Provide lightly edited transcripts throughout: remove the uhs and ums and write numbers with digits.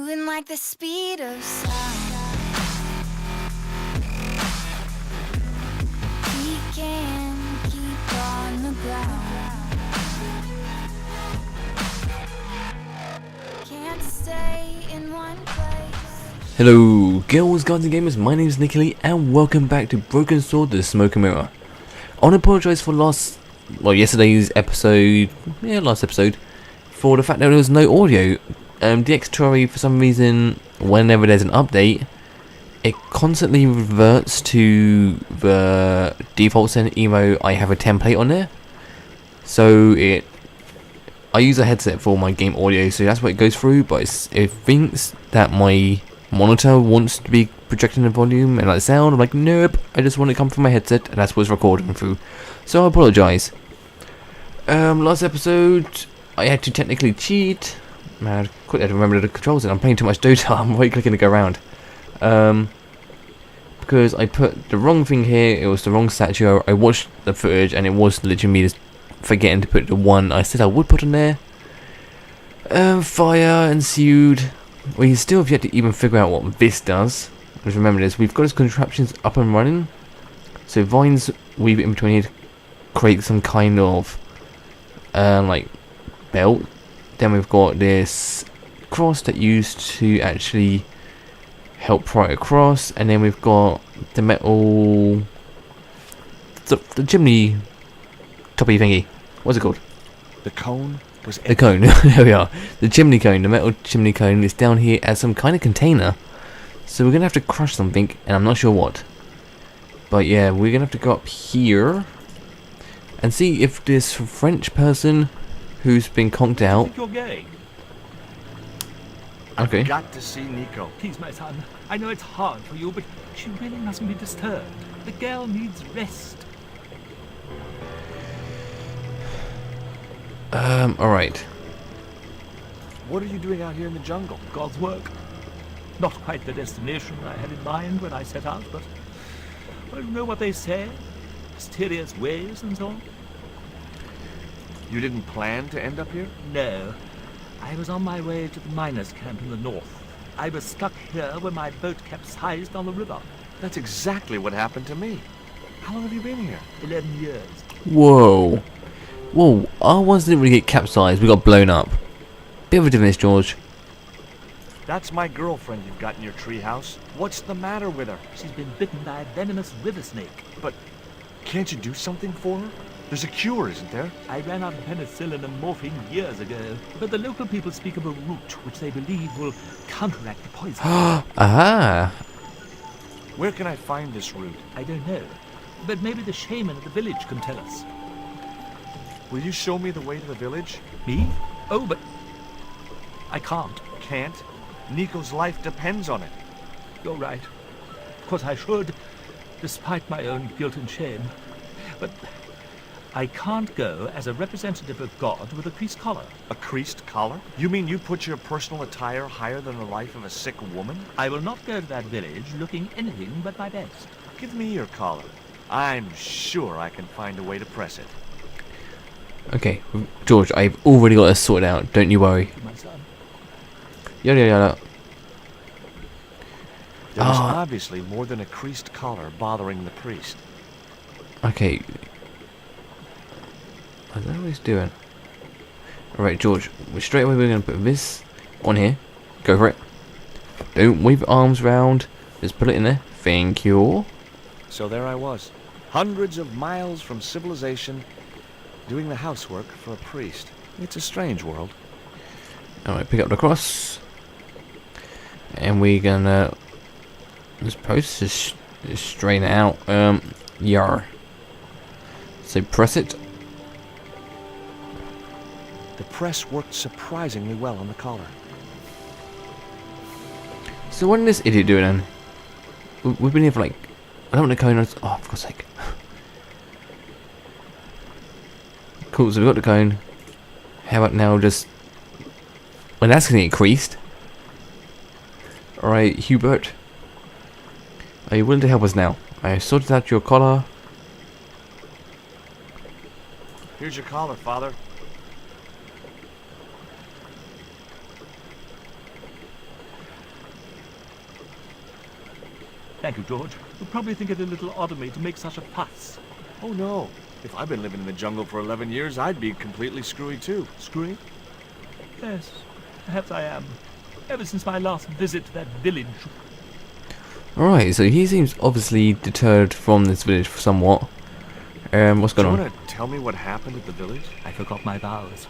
moving like the speed of sound. We can keep on the ground. Can't stay in one place. Hello girls, guys and gamers, my name is Nicky and welcome back to Broken Sword the Smoke and Mirror. I want to apologise for yesterday's episode, last episode, for the fact that there was no audio. DxTory, for some reason, whenever there's an update, it constantly reverts to the default setting, even though I have a template on there. So I use a headset for my game audio, so that's what it goes through, but it thinks that my monitor wants to be projecting the volume and like the sound. I'm like, nope, I just want it to come from my headset, and that's what's recording through. So I apologise. Last episode, I had to technically cheat. Man, I quickly had to remember the controls, and I'm playing too much Dota. I'm right clicking to go around. Because I put the wrong thing here, it was the wrong statue. I watched the footage, and it was literally me just forgetting to put the one I said I would put on there. Fire ensued. We still have yet to even figure out what this does. Just remember this, we've got his contraptions up and running. So vines weave in between here to create some kind of like belt. Then we've got this cross that used to actually help pry across, and then we've got the metal, the chimney toppy thingy. What's it called? The cone was the cone. There we are. The chimney cone, the metal chimney cone is down here as some kind of container. So we're gonna have to crush something, and I'm not sure what. But yeah, we're gonna have to go up here and see if this French person who's been conked out. I think you're going. Okay. I've got to see Nico. Please, my son. I know it's hard for you, but she really mustn't be disturbed. The girl needs rest. What Alright. are you doing out here in the jungle? God's work. Not quite the destination I had in mind when I set out, but well, you know what they say? Mysterious ways and so on. You didn't plan to end up here? No. I was on my way to the miners' camp in the north. I was stuck here when my boat capsized on the river. That's exactly what happened to me. How long have you been here? 11 years. Whoa. Whoa, our ones didn't really get capsized, we got blown up. Bit of a difference, George. That's my girlfriend you've got in your treehouse. What's the matter with her? She's been bitten by a venomous river snake. But can't you do something for her? There's a cure, isn't there? I ran out of penicillin and morphine years ago, but the local people speak of a root which they believe will counteract the poison. Aha. Where can I find this root? I don't know, but maybe the Shaymin at the village can tell us. Will you show me the way to the village? Me? Oh, but I can't. Can't? Nico's life depends on it. You're right. Of course I should, despite my own guilt and shame. But I can't go as a representative of God with a creased collar. A creased collar? You mean you put your personal attire higher than the life of a sick woman? I will not go to that village looking anything but my best. Give me your collar. I'm sure I can find a way to press it. Okay, George, I've already got this sorted out, don't you worry. My son. Yada yada. There was obviously more than a creased collar bothering the priest. Okay. I don't know what he's doing. Alright, George, straight away we're going to put this on here. Go for it. Don't wave your arms round. Just put it in there. Thank you. So there I was, hundreds of miles from civilization, doing the housework for a priest. It's a strange world. Alright, pick up the cross. And we're gonna just post this, straighten it out. Yar. So press it. The press worked surprisingly well on the collar. So what did this idiot do then? We've been here for like, I don't want to cone. Oh, for God's sake. Cool, so we've got the cone. How about now just... Well, that's going to get increased. Alright, Hubert. Are you willing to help us now? I sorted out your collar. Here's your collar, Father. Thank you, George. You'll probably think it a little odd of me to make such a fuss. Oh no. If I've been living in the jungle for 11 years, I'd be completely screwy too. Screwy? Yes, perhaps I am. Ever since my last visit to that village. Alright, so he seems obviously deterred from this village somewhat. What's Do going you on? want to tell me what happened at the village? I forgot my vows.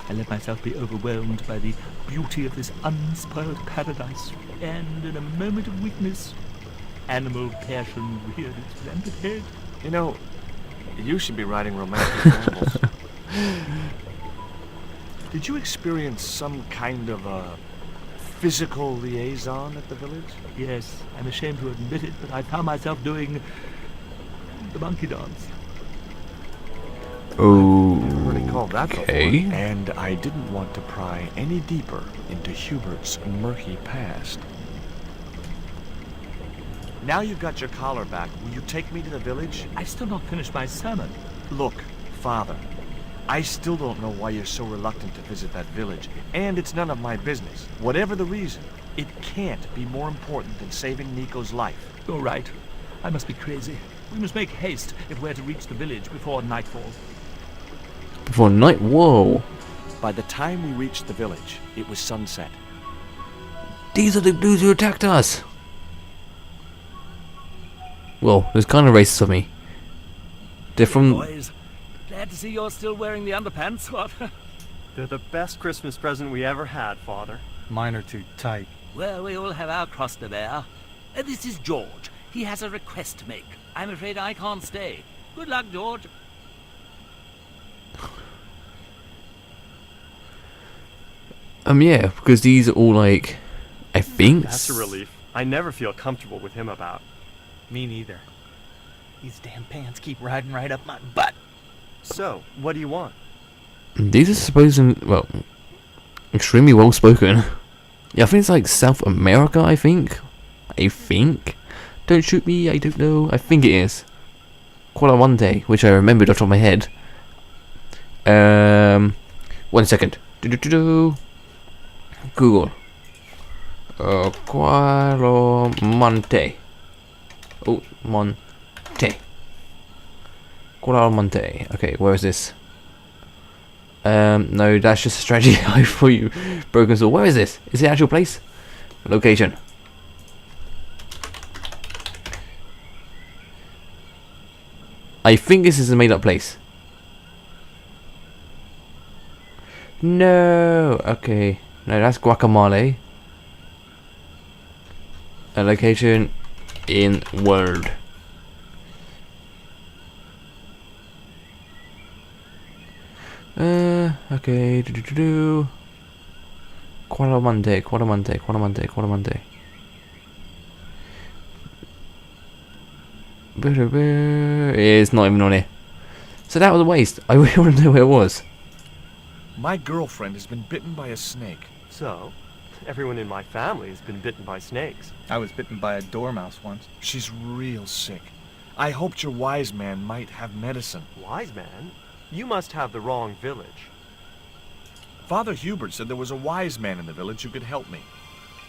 I let myself be overwhelmed by the beauty of this unspoiled paradise, and in a moment of weakness, animal passion reared its rampant head. You know, you should be writing romantic novels. Did you experience some kind of a physical liaison at the village? Yes, I'm ashamed to admit it, but I found myself doing the monkey dance. Never really called that Okay. before. And I didn't want to pry any deeper into Hubert's murky past. Now you've got your collar back, will you take me to the village? I've still not finished my sermon. Look, Father, I still don't know why you're so reluctant to visit that village, and it's none of my business. Whatever the reason, it can't be more important than saving Nico's life. You're right. I must be crazy. We must make haste if we're to reach the village before nightfall. Before night? Whoa. By the time we reached the village, it was sunset. These are the dudes who attacked us. Well, it was kind of racist of me. They're from... Boys, glad to see you're still wearing the underpants, what? They're the best Christmas present we ever had, Father. Mine are too tight. Well, we all have our cross to bear. This is George. He has a request to make. I'm afraid I can't stay. Good luck, George. Yeah, because these are all like... I think... That's a relief. I never feel comfortable with him about. Me neither. These damn pants keep riding right up my butt. So, what do you want? These are supposed well, extremely well spoken. Yeah, I think it's like South America, I think. Don't shoot me, I don't know. I think it is. Qualamante, which I remembered off the top of my head. 1 second. Google. Qualamante. Oh, Monte. Qualamante. Okay, where is this? No, that's just a strategy guide for you. Broken Sword. Where is this? Is it the actual place? Location. I think this is a made up place. No. Okay. No, that's Guacamole. A location in world. Okay. Qualamante. It's not even on here. So that was a waste. I really want to know where it was. My girlfriend has been bitten by a snake. So, everyone in my family has been bitten by snakes. I was bitten by a dormouse once. She's real sick. I hoped your wise man might have medicine. Wise man? You must have the wrong village. Father Hubert said there was a wise man in the village who could help me.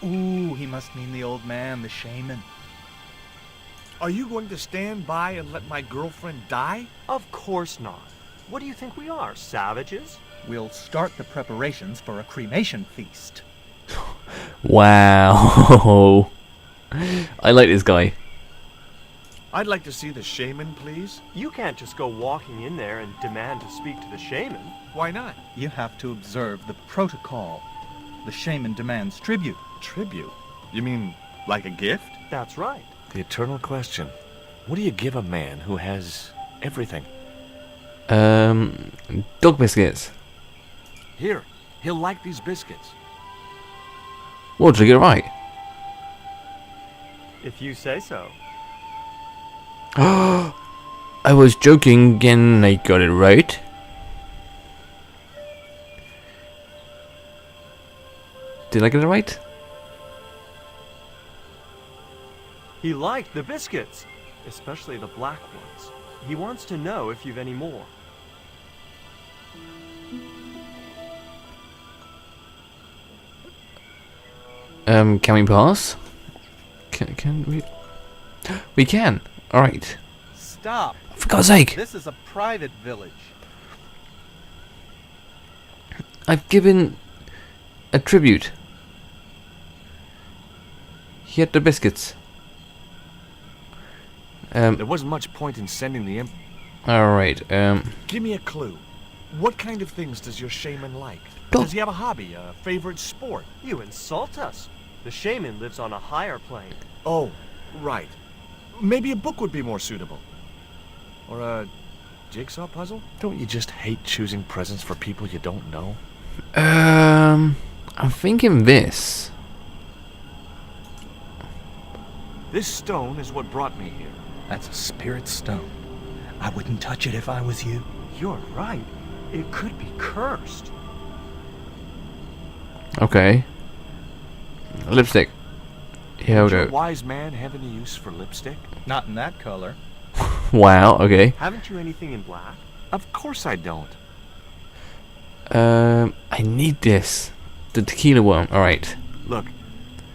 Ooh, he must mean the old man, the Shaymin. Are you going to stand by and let my girlfriend die? Of course not. What do you think we are, savages? We'll start the preparations for a cremation feast. Wow. I like this guy. I'd like to see the shaman, please. You can't just go walking in there and demand to speak to the shaman. Why not? You have to observe the protocol. The Shaymin demands tribute. Tribute? You mean like a gift? That's right. The eternal question. What do you give a man who has everything? Dog biscuits. Here, he'll like these biscuits. What, did I get it right? If you say so. I was joking and I got it right. Did I get it right? He liked the biscuits, especially the black ones. He wants to know if you've any more. Can we pass? Can we? We can. All right. Stop. For God's sake! This is a private village. I've given a tribute. He had the biscuits. There wasn't much point in sending the imp. Alright, Give me a clue. What kind of things does your Shaymin like? Don't- Does he have a hobby, a favorite sport? You insult us. The Shaymin lives on a higher plane. Oh, right. Maybe a book would be more suitable. Or a jigsaw puzzle? Don't you just hate choosing presents for people you don't know? I'm thinking this. This stone is what brought me here. That's a spirit stone. I wouldn't touch it if I was you. You're right. It could be cursed. Okay. Lipstick. Here we Would your go. wise man have any use for lipstick? Not in that color. Wow, okay. Haven't you anything in black? Of course I don't. I need this. The tequila worm, alright. Look,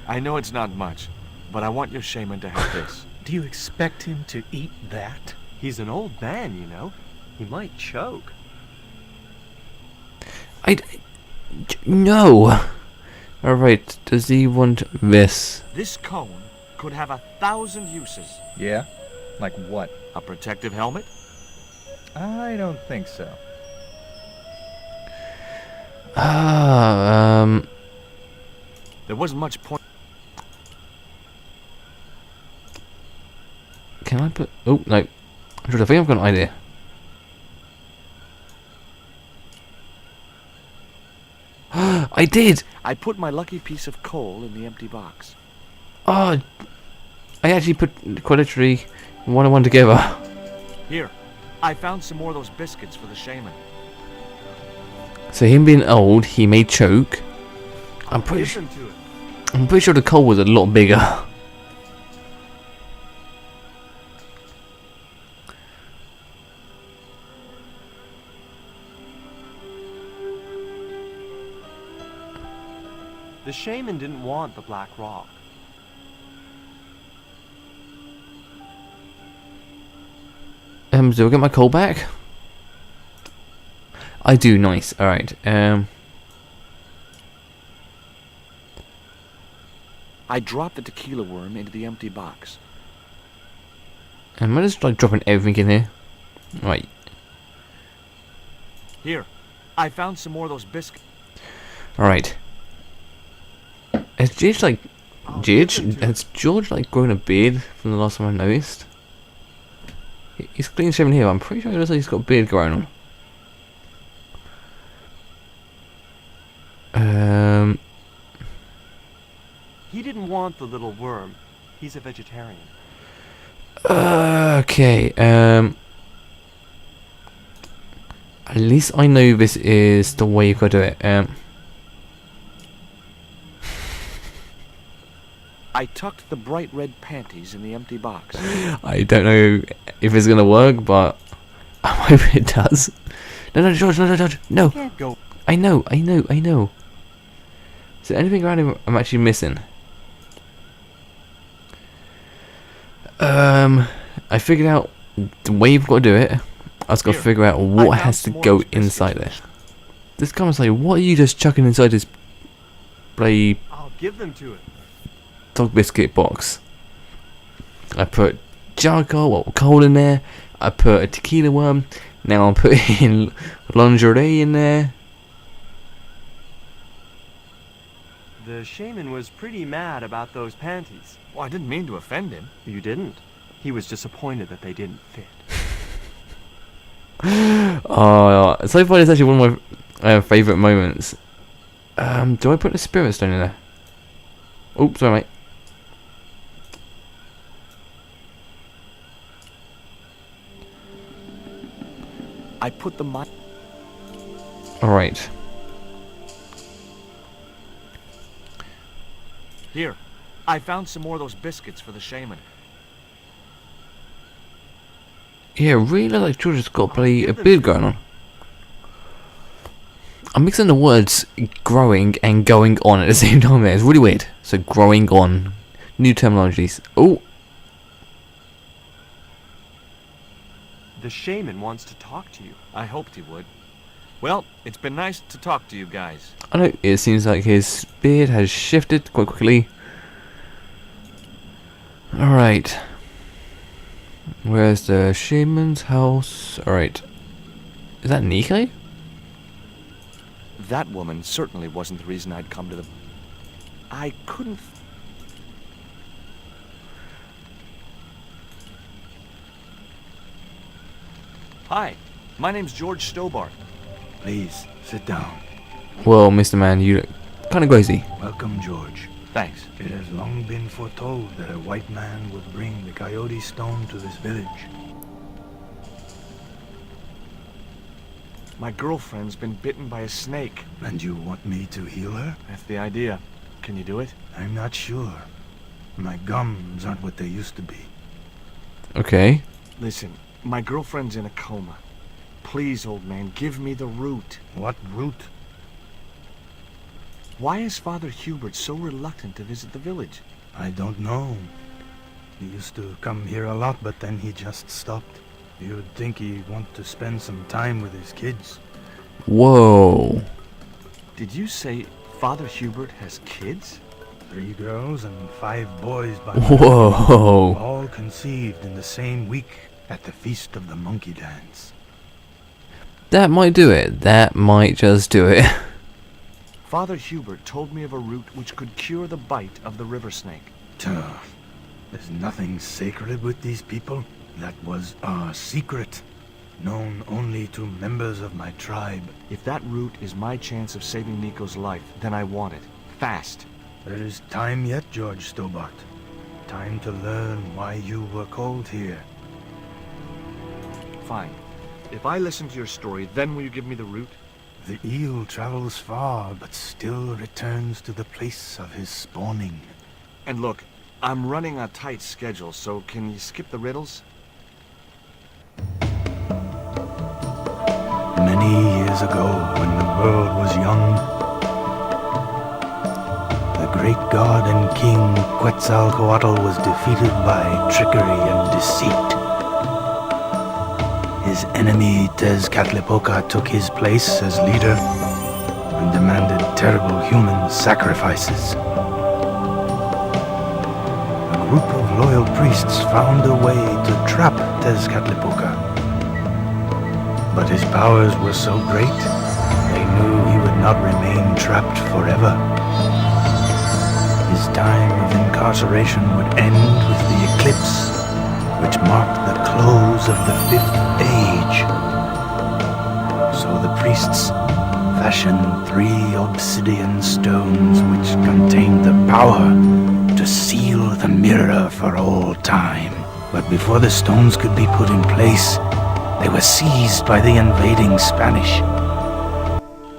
I know it's not much, but I want your Shaymin to have this. Do you expect him to eat that? He's an old man, you know. He might choke. No! Alright, does he want this? This cone could have 1,000 uses. Yeah? Like what? A protective helmet? I don't think so. There wasn't much point. Can I put... Oh, no. I think I've got an idea. I did! I put my lucky piece of coal in the empty box. Oh, I actually put quite literally one and one together. Here, I found some more of those biscuits for the Shaymin. So him being old, he may choke. I'm pretty Listen to it. I'm pretty sure the coal was a lot bigger. The Shaymin didn't want the black rock. Do I get my coal back? I do, nice. Alright, I dropped the tequila worm into the empty box. am I just like dropping everything in here? Right. Here, I found some more of those biscuits. Alright. Has George like... give them to Has George like grown a beard from the last time I noticed? He's clean shaven here, I'm pretty sure he looks like he's got a beard growing on. He didn't want the little worm. He's a vegetarian. Okay, at least I know this is the way you gotta do it. I tucked the bright red panties in the empty box. I don't know if it's gonna work, but I hope it does. No, George, no. Can't go. I know. Is there anything around him I'm actually missing? I figured out the way you've got to do it. I was got to Here, figure out I what found has to some more go of those biscuits. inside there. This comments like, what are you just chucking inside this bloody I'll give them to it. dog biscuit box? I put charcoal, coal in there. I put a tequila worm. Now I'm putting lingerie in there. The Shaymin was pretty mad about those panties. Well, I didn't mean to offend him. You didn't. He was disappointed that they didn't fit. Oh, so far it's actually one of my favourite moments. Do I put the spirit stone in there? Oops, sorry mate. I put the Alright. Here, I found some more of those biscuits for the Shaymin. Yeah, really look like George has got bloody a give them beard to going on. I'm mixing the words growing and going on at the same time there. It's really weird. So growing on. New terminologies. Oh, The Shaymin wants to talk to you. I hoped he would. Well, it's been nice to talk to you guys. I know, it seems like his beard has shifted quite quickly. Alright. Where's the Shaymin's house? Alright. Is that Nikkei? That woman certainly wasn't the reason I'd come to the... I couldn't... Hi, my name's George Stobart. Please, sit down. Well, Mr. Man, you look kind of crazy. Welcome, George. Thanks. It has long been foretold that a white man would bring the Coyote Stone to this village. My girlfriend's been bitten by a snake. And you want me to heal her? That's the idea. Can you do it? I'm not sure. My gums aren't what they used to be. Okay. Listen, my girlfriend's in a coma. Please, old man, give me the root. What root? Why is Father Hubert so reluctant to visit the village? I don't know. He used to come here a lot, but then he just stopped. You'd think he'd want to spend some time with his kids. Whoa. Did you say Father Hubert has kids? 3 girls and 5 boys by now. Whoa. All conceived in the same week at the Feast of the Monkey Dance. That might do it. That might just do it. Father Hubert told me of a root which could cure the bite of the river snake. Tuh. There's nothing sacred with these people. That was our secret, known only to members of my tribe. If that root is my chance of saving Nico's life, then I want it. Fast. There is time yet, George Stobart. Time to learn why you were called here. Fine. If I listen to your story, then will you give me the root? The eel travels far, but still returns to the place of his spawning. And look, I'm running a tight schedule, so can you skip the riddles? Many years ago, when the world was young, the great god and king Quetzalcoatl was defeated by trickery and deceit. His enemy Tezcatlipoca took his place as leader and demanded terrible human sacrifices. A group of loyal priests found a way to trap Tezcatlipoca. But his powers were so great, they knew he would not remain trapped forever. His time of incarceration would end with the eclipse, which marked the close of the 5th age. So the priests fashioned 3 obsidian stones which contained the power to seal the mirror for all time. But before the stones could be put in place, they were seized by the invading Spanish.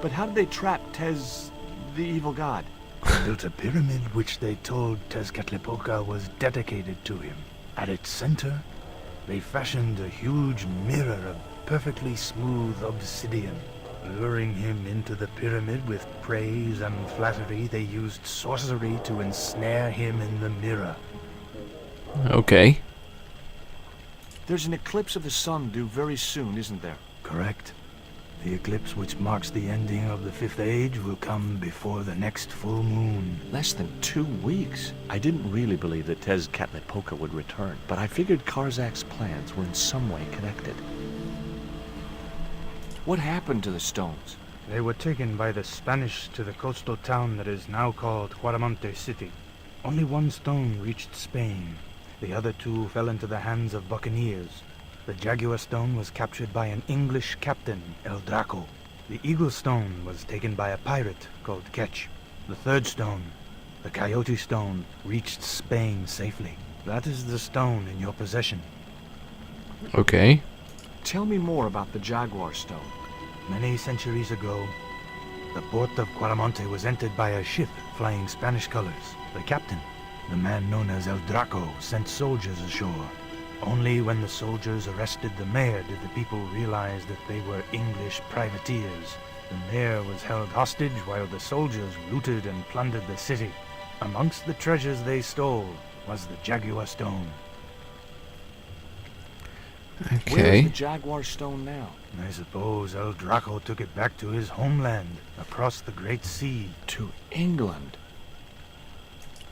But how did they trap Tez, the evil god? They built a pyramid which they told Tezcatlipoca was dedicated to him. At its center, they fashioned a huge mirror of perfectly smooth obsidian. Luring him into the pyramid with praise and flattery, they used sorcery to ensnare him in the mirror. Okay. There's an eclipse of the sun due very soon, isn't there? Correct. The eclipse which marks the ending of the 5th age will come before the next full moon. Less than 2 weeks. I didn't really believe that Tezcatlipoca would return, but I figured Karzak's plans were in some way connected. What happened to the stones? They were taken by the Spanish to the coastal town that is now called Huaramonte City. Only 1 stone reached Spain. The other 2 fell into the hands of buccaneers. The Jaguar stone was captured by an English captain, El Draco. The Eagle stone was taken by a pirate called Ketch. The 3rd stone, the Coyote stone, reached Spain safely. That is the stone in your possession. Okay. Tell me more about the Jaguar stone. Many centuries ago, the port of Huaramonte was entered by a ship flying Spanish colors. The captain, the man known as El Draco, sent soldiers ashore. Only when the soldiers arrested the mayor did the people realize that they were English privateers. The mayor was held hostage while the soldiers looted and plundered the city. Amongst the treasures they stole was the Jaguar Stone. Where is Okay. the Jaguar Stone now? I suppose El Draco took it back to his homeland, across the Great Sea. To England.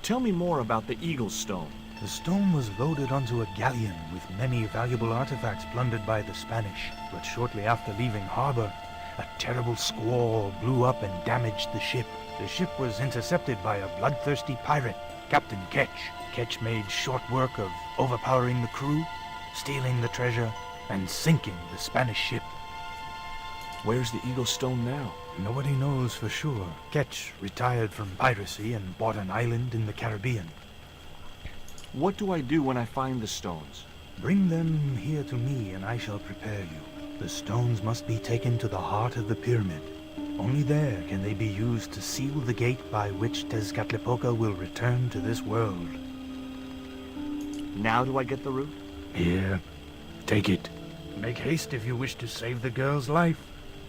Tell me more about the Eagle Stone. The stone was loaded onto a galleon with many valuable artifacts plundered by the Spanish. But shortly after leaving harbor, a terrible squall blew up and damaged the ship. The ship was intercepted by a bloodthirsty pirate, Captain Ketch. Ketch made short work of overpowering the crew, stealing the treasure, and sinking the Spanish ship. Where's the Eagle Stone now? Nobody knows for sure. Ketch retired from piracy and bought an island in the Caribbean. What do I do when I find the stones? Bring them here to me and I shall prepare you. The stones must be taken to the heart of the pyramid. Only there can they be used to seal the gate by which Tezcatlipoca will return to this world. Now do I get the root? Here, take it. Make haste if you wish to save the girl's life.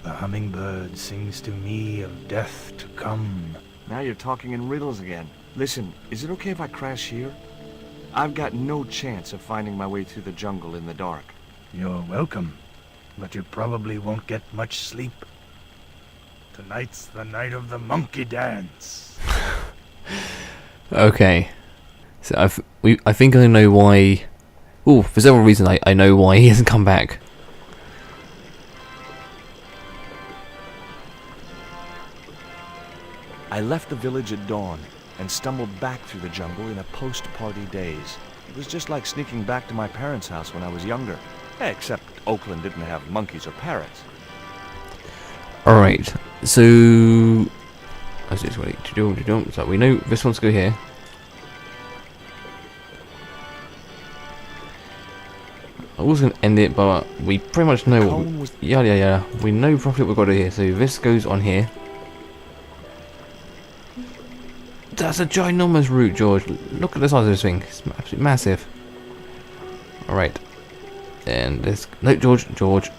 The hummingbird sings to me of death to come. Now you're talking in riddles again. Listen, is it okay if I crash here? I've got no chance of finding my way through the jungle in the dark. You're welcome, but you probably won't get much sleep. Tonight's the night of the monkey dance. Okay. So I think I know why. Oh, for several reasons I know why he hasn't come back. I left the village at dawn and stumbled back through the jungle in a post-party daze. It was just like sneaking back to my parents' house when I was younger. Except Oakland didn't have monkeys or parrots. Alright, so... Let's just wait. So we know this one's go here. I was going to end it, but we pretty much know what... Cone was- Yeah. We know roughly what we've got to do here. So this goes on here. That's a ginormous root, George. Look at the size of this thing. It's absolutely massive. Alright. And this... No, George.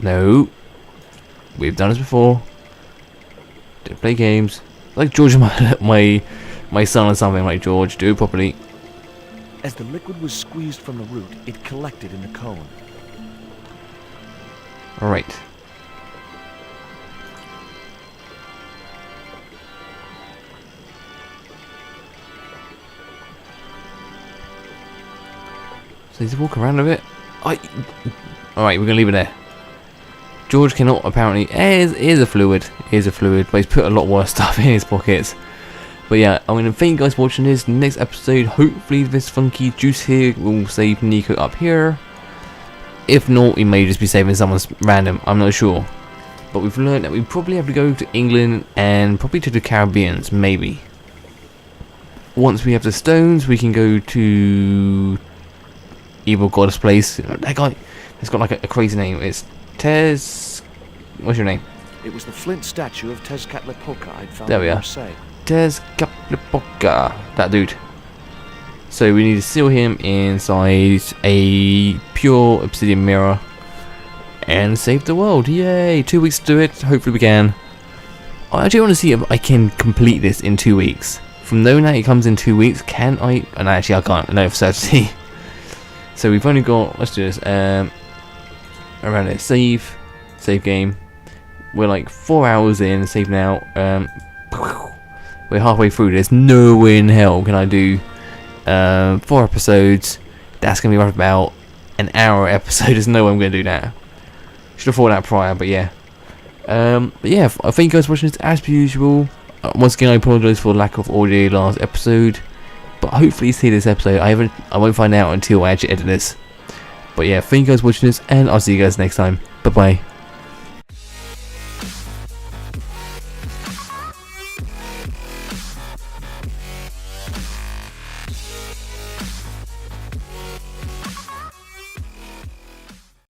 No. We've done this before. Didn't play games. Like George, my son or something. Like George, do it properly. As the liquid was squeezed from the root, it collected in the cone. Alright. So he's walking around a bit. Alright, we're gonna leave it there. George cannot apparently. Here's a fluid, but he's put a lot worse stuff in his pockets. But yeah, I'm gonna thank you guys for watching this. Next episode, hopefully this funky juice here will save Nico up here. If not, he may just be saving someone's random. I'm not sure. But we've learned that we probably have to go to England and probably to the Caribbeans, maybe. Once we have the stones, we can go to Evil Goddess place. That guy has got like a crazy name. It's Tez. What's your name? It was the flint statue of Tezcatlipoca I'd found There we in are. Marseille. Tezcatlipoca. That dude. So we need to seal him inside a pure obsidian mirror and save the world. Yay! 2 weeks to do it. Hopefully we can. I actually want to see if I can complete this in 2 weeks. From knowing that it comes in 2 weeks, can I? And actually I can't. I know for certainty. So we've only got, let's do this, around there, save game. We're like 4 hours in, save now. We're halfway through this. No way in hell can I do 4 episodes. That's going to be right about an hour episode. There's no way I'm going to do that. Should have thought that prior, but yeah. But yeah, I thank you guys for watching this as per usual. Once again, I apologise for lack of audio last episode. But hopefully you see this episode. I won't find out until I actually edit this. But yeah, thank you guys for watching this, and I'll see you guys next time. Bye bye.